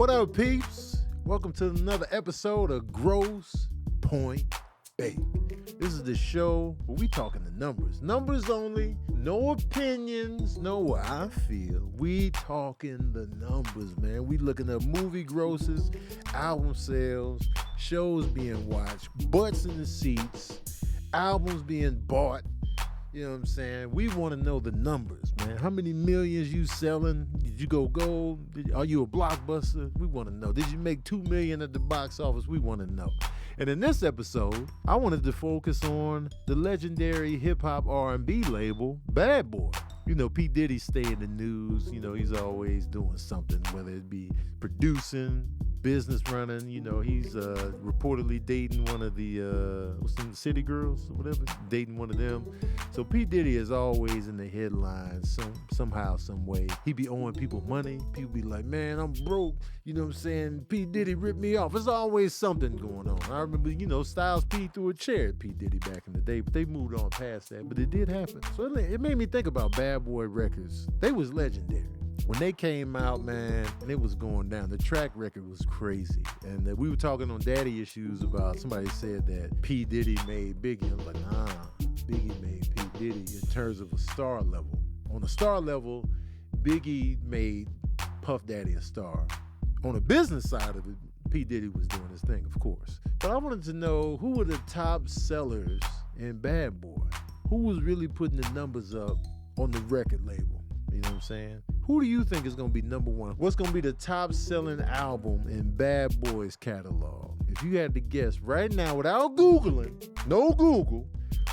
What up, peeps? Welcome to another episode of Gross Pointe Bake. This is the show where we talking the numbers. Numbers only, no opinions, no what I feel. We talking the numbers, man. We looking at movie grosses, album sales, shows being watched, butts in the seats, albums being bought. You know what I'm saying? We want to know the numbers, man. How many millions you selling? Did you go gold? Are you a blockbuster? We want to know. Did you make $2 million at the box office? We want to know. And in this episode, I wanted to focus on the legendary hip-hop R&B label, Bad Boy. You know, P. Diddy stay in the news. You know, he's always doing something, whether it be producing, business running. You know, he's reportedly dating one of the what's them, City Girls or whatever, dating one of them. So P. Diddy is always in the headlines somehow, some way. He be owing people money. People be like, man, I'm broke. You know what I'm saying? P. Diddy ripped me off. There's always something going on. I remember, you know, Styles P threw a chair at P. Diddy back in the day, but they moved on past that. But it did happen. So it made me think about Bad Boy Records. They was legendary. When they came out, man, it was going down. The track record was crazy. And we were talking on Daddy Issues about, somebody said that P. Diddy made Biggie. I was like, nah, Biggie made P. Diddy in terms of a star level. On a star level, Biggie made Puff Daddy a star. On the business side of it, P. Diddy was doing his thing, of course. But I wanted to know who were the top sellers in Bad Boy? Who was really putting the numbers up on the record label? You know what I'm saying? Who do you think is going to be number one? What's going to be the top selling album in Bad Boy's catalog? If you had to guess right now without Googling, no Google,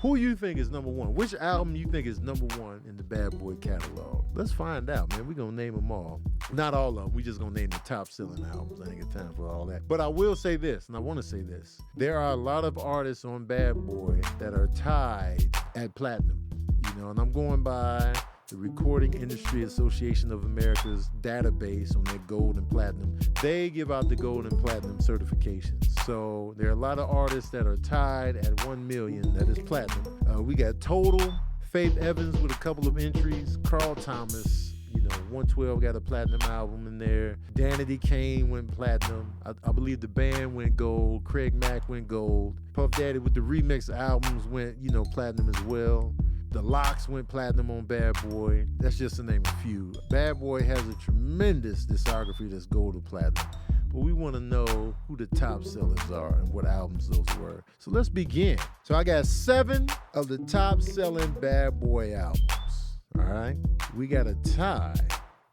who you think is number one? Which album you think is number one in the Bad Boy catalog? Let's find out, man. We're going to name them all. Not all of them. We just going to name the top selling albums. I ain't got time for all that. But I will say this, and I want to say this. There are a lot of artists on Bad Boy that are tied at platinum. You know, and I'm going by the Recording Industry Association of America's database on their gold and platinum. They give out the gold and platinum certifications. So there are a lot of artists that are tied at 1 million, that is platinum. We got Total, Faith Evans with a couple of entries, Carl Thomas, you know, 112 got a platinum album in there. Danity Kane went platinum. I believe the band went gold. Craig Mack went gold. Puff Daddy with the remix albums went, you know, platinum as well. The Locks went platinum on Bad Boy. That's just to name a few. Bad Boy has a tremendous discography that's gold or platinum. But we want to know who the top sellers are and what albums those were. So let's begin. So I got 7 of the top selling Bad Boy albums. All right? We got a tie.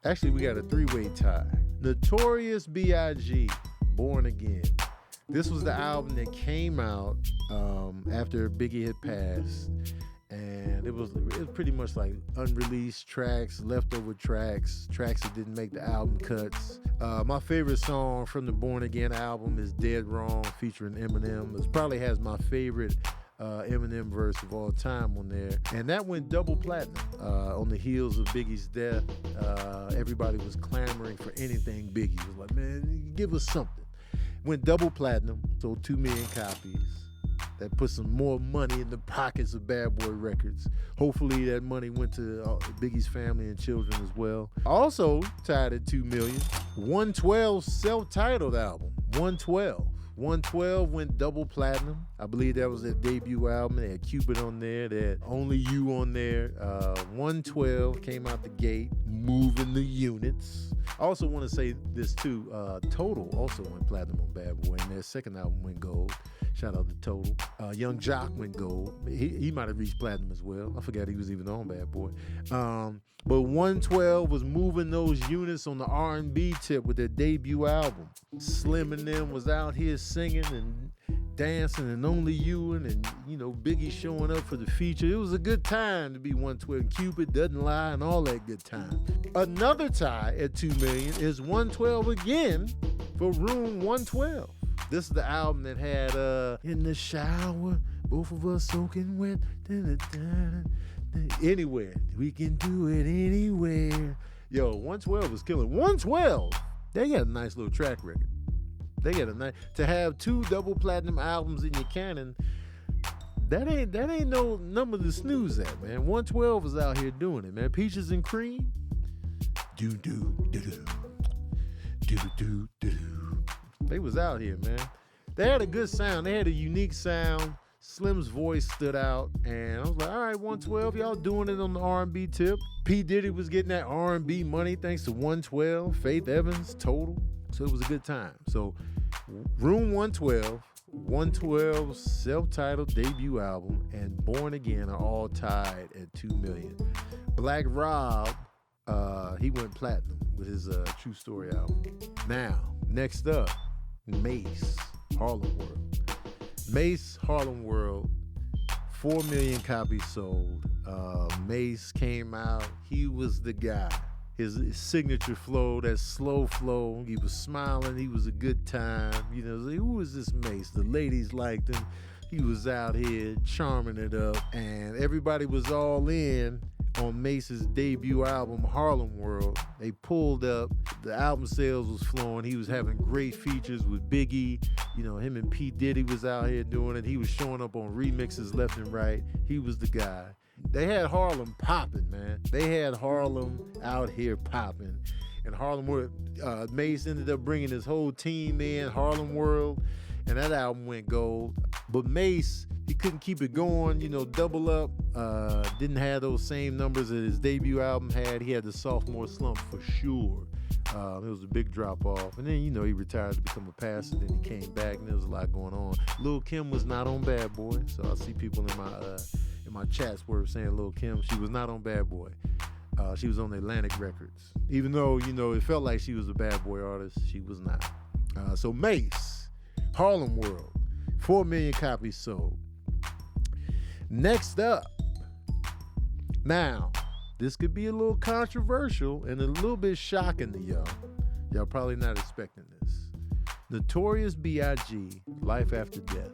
Actually, we got a 3-way tie. Notorious B.I.G., Born Again. This was the album that came out after Biggie had passed. And it was pretty much like unreleased tracks, leftover tracks that didn't make the album cuts. My favorite song from the Born Again album is Dead Wrong featuring Eminem. It probably has my favorite Eminem verse of all time on there. And that went double platinum. On the heels of Biggie's death, everybody was clamoring for anything Biggie. It was like, man, give us something. Went double platinum, sold 2 million copies. That put some more money in the pockets of Bad Boy Records. Hopefully that money went to Biggie's family and children as well. Also tied at 2 million, 112 self-titled album, 112. 112 went double platinum. I believe that was their debut album. They had Cupid on there. They had Only You on there. 112 came out the gate, moving the units. I also want to say this too. Total also went platinum on Bad Boy, and their second album went gold. Shout out to Total. Young Jock went gold. He might have reached platinum as well. I forgot he was even on Bad Boy. But 112 was moving those units on the R&B tip with their debut album. Slim and them was out here singing and dancing and Only You and you know, Biggie showing up for the feature. It was a good time to be 112. Cupid Doesn't Lie and all that good time. Another tie at 2 million is 112 again for Room 112. This is the album that had In the Shower, Both of Us Soaking Wet, Anywhere, We Can Do It Anywhere. Yo, 112 was killing. 112, they got a nice little track record. They got a nice, to have 2 double platinum albums in your canon, that ain't no number to snooze at, man. 112 is out here doing it, man. Peaches and Cream, do do do do They was out here, man. They had a good sound. They had a unique sound. Slim's voice stood out, and I was like, all right, 112, y'all doing it on the R&B tip. P. Diddy was getting that R&B money thanks to 112, Faith Evans, Total. So it was a good time. So Room 112, 112's self-titled debut album, and Born Again are all tied at 2 million. Black Rob, he went platinum with his True Story album. Now, next up, Mase, Harlem World. Mase, Harlem World, 4 million copies sold. Mase came out. He was the guy. His signature flow, that slow flow. He was smiling. He was a good time. You know, who is this Mase? The ladies liked him. He was out here charming it up. And everybody was all in on Mase's debut album, Harlem World. They pulled up. The album sales was flowing. He was having great features with Biggie. You know, him and P. Diddy was out here doing it. He was showing up on remixes left and right. He was the guy. They had Harlem popping, man. They had Harlem out here popping. And Harlem World, Mase ended up bringing his whole team in, Harlem World, and that album went gold. But Mase, he couldn't keep it going, you know, Double Up didn't have those same numbers that his debut album had. He had the sophomore slump for sure. It was a big drop off. And then, you know, he retired to become a pastor. Then he came back and there was a lot going on. Lil' Kim was not on Bad Boy. So I see people in my chats were saying Lil' Kim, she was not on Bad Boy. She was on Atlantic Records. Even though, you know, it felt like she was a Bad Boy artist, she was not. So Mase, Harlem World, 4 million copies sold. Next up, now, this could be a little controversial and a little bit shocking to y'all. Y'all probably not expecting this. Notorious B.I.G., Life After Death.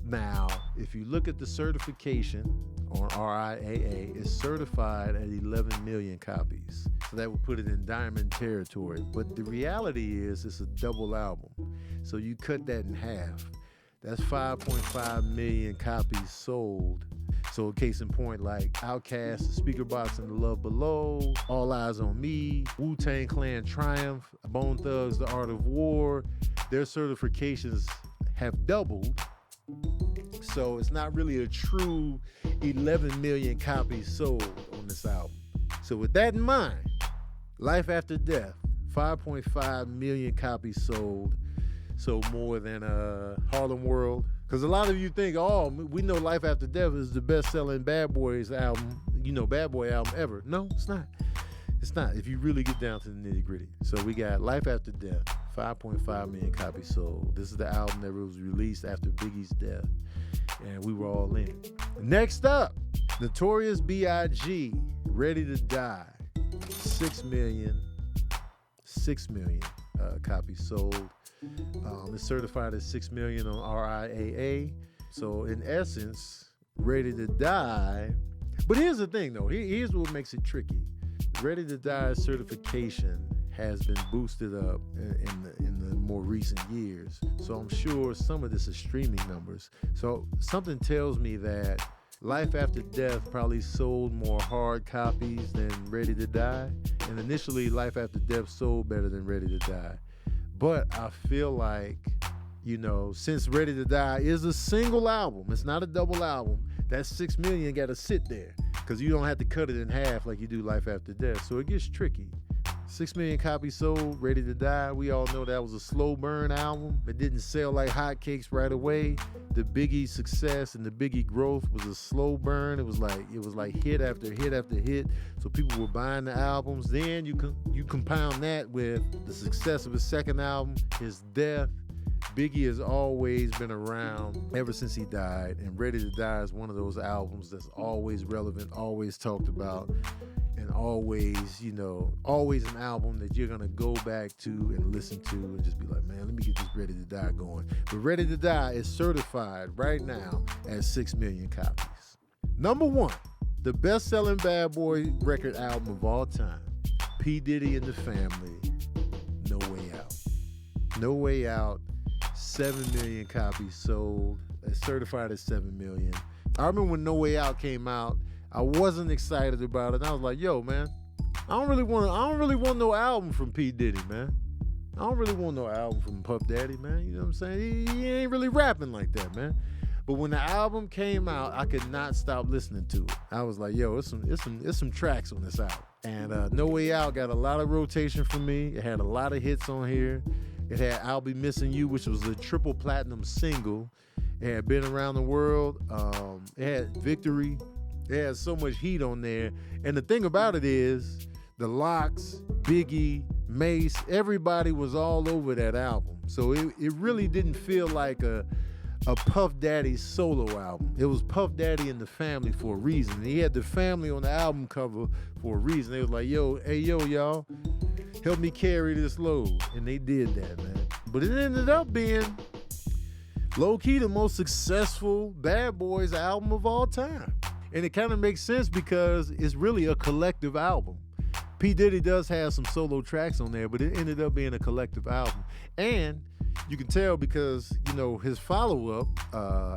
Now, if you look at the certification on RIAA, it's certified at 11 million copies. So that would put it in diamond territory. But the reality is it's a double album. So you cut that in half. That's 5.5 million copies sold. So case in point, like Outkast, The Speaker Box and The Love Below, All Eyes on Me, Wu-Tang Clan Triumph, Bone Thugs, The Art of War, their certifications have doubled. So it's not really a true 11 million copies sold on this album. So with that in mind, Life After Death, 5.5 million copies sold. So more than Harlem World. Because a lot of you think, oh, we know Life After Death is the best-selling Bad Boys album, you know, Bad Boy album ever. No, it's not. It's not, if you really get down to the nitty-gritty. So we got Life After Death, 5.5 million copies sold. This is the album that was released after Biggie's death. And we were all in. Next up, Notorious B.I.G., Ready to Die, 6 million copies sold. It's certified at 6 million on RIAA. So in essence, Ready to Die. But here's the thing though, here's what makes it tricky. Ready to Die certification has been boosted up in the more recent years. So I'm sure some of this is streaming numbers. So something tells me that Life After Death probably sold more hard copies than Ready to Die. And initially, Life After Death sold better than Ready to Die. But I feel like, you know, since Ready to Die is a single album, it's not a double album, that 6 million got to sit there because you don't have to cut it in half like you do Life After Death. So it gets tricky. 6 million copies sold, Ready to Die. We all know that was a slow burn album. It didn't sell like hotcakes right away. The Biggie success and the Biggie growth was a slow burn. It was like hit after hit after hit. So people were buying the albums. Then you compound that with the success of his second album, his death. Biggie has always been around ever since he died, and Ready to Die is one of those albums that's always relevant, always talked about, and always, you know, always an album that you're gonna go back to and listen to and just be like, man, let me get this Ready to Die going. But Ready to Die is certified right now at 6 million copies. Number one, the best-selling Bad Boy record album of all time, P. Diddy and the Family, No Way Out. No Way Out, 7 million copies sold. It's certified at 7 million. I remember when No Way Out came out, I wasn't excited about it. I was like, yo, man, I don't really want no album from P. Diddy, man. I don't really want no album from Puff Daddy, man. You know what I'm saying? He ain't really rapping like that, man. But when the album came out, I could not stop listening to it. I was like, yo, it's some tracks on this album. And No Way Out got a lot of rotation for me. It had a lot of hits on here. It had I'll Be Missing You, which was a triple platinum single. It had Been Around the World. It had Victory. It had so much heat on there. And the thing about it is, the Lox, Biggie, Mase, everybody was all over that album. So it really didn't feel like a Puff Daddy solo album. It was Puff Daddy and the family for a reason. And he had the family on the album cover for a reason. They was like, y'all, help me carry this load. And they did that, man. But it ended up being low-key the most successful Bad Boys album of all time. And it kind of makes sense because it's really a collective album. P. Diddy does have some solo tracks on there, but it ended up being a collective album. And you can tell because, you know, his follow-up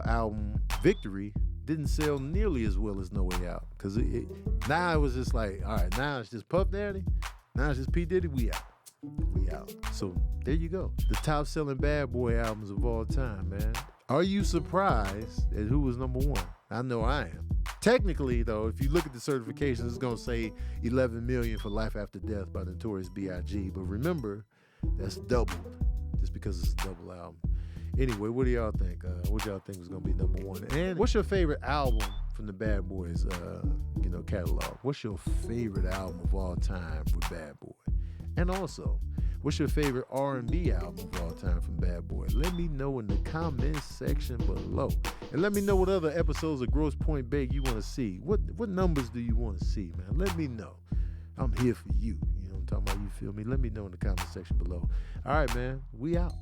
album, Victory, didn't sell nearly as well as No Way Out. Because now it was just like, all right, now it's just Puff Daddy. Now it's just P. Diddy, we out. We out. So there you go. The top-selling Bad Boy albums of all time, man. Are you surprised at who was number one? I know I am. Technically, though, if you look at the certifications, it's going to say 11 million for Life After Death by Notorious B.I.G. But remember, that's doubled just because it's a double album. Anyway, what do y'all think? What y'all think was going to be number one? And what's your favorite album from the Bad Boys catalog? What's your favorite album of all time with Bad Boy? And also, what's your favorite R&B album of all time from Bad Boy? Let me know in the comments section below. And let me know what other episodes of Gross Pointe Bake you want to see. What numbers do you want to see, man? Let me know. I'm here for you. You know what I'm talking about? You feel me? Let me know in the comment section below. All right, man. We out.